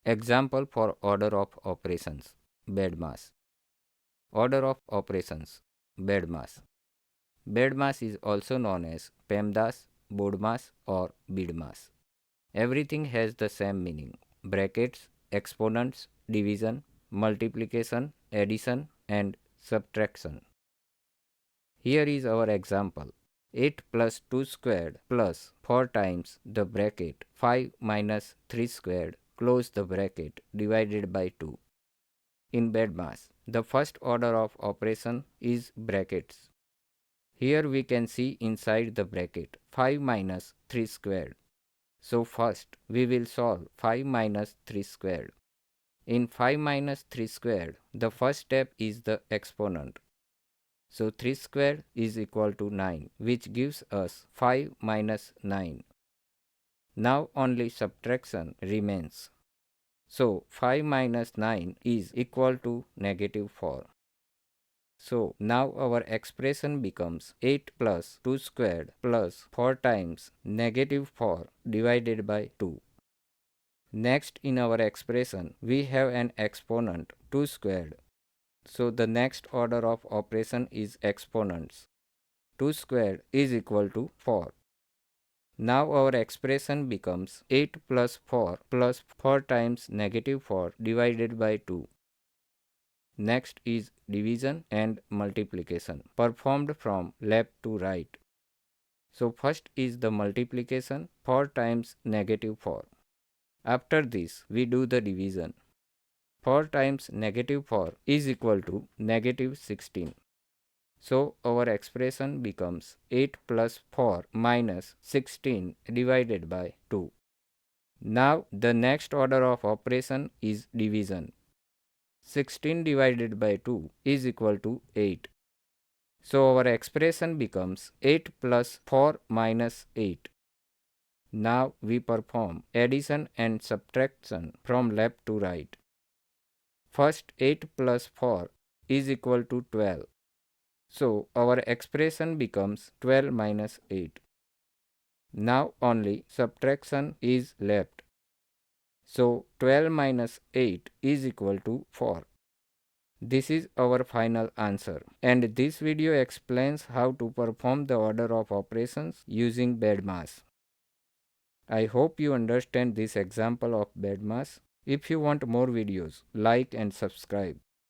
Example for order of operations. Bed mass. Order of operations. Bed mass. Bed mass is also known as PEMDAS, BODMAS or BIDMAS. Everything has the same meaning. Brackets, exponents, division, multiplication, addition and subtraction. Here is our example. 8 plus 2 squared plus 4 times the bracket 5 minus 3 squared close the bracket divided by 2. In bed mass, the first order of operation is brackets. Here we can see inside the bracket 5 minus 3 squared. So first we will solve 5 minus 3 squared. In 5 minus 3 squared, the first step is the exponent. So 3 squared is equal to 9, which gives us 5 minus 9. Now only subtraction remains. So 5 minus 9 is equal to negative 4. So now our expression becomes 8 plus 2 squared plus 4 times negative 4 divided by 2. Next in our expression we have an exponent 2 squared. So the next order of operation is exponents. 2 squared is equal to 4. Now our expression becomes 8 plus 4 times negative 4 divided by 2. Next is division and multiplication performed from left to right. So first is the multiplication 4 times negative 4. After this we do the division. 4 times negative 4 is equal to negative 16. So our expression becomes 8 plus 4 minus 16 divided by 2. Now the next order of operation is division. 16 divided by 2 is equal to 8. So our expression becomes 8 plus 4 minus 8. Now we perform addition and subtraction from left to right. First 8 plus 4 is equal to 12. So our expression becomes 12 minus 8. Now only subtraction is left. So 12 minus 8 is equal to 4. This is our final answer. And this video explains how to perform the order of operations using bed mass. I hope you understand this example of bed mass. If you want more videos, like and subscribe.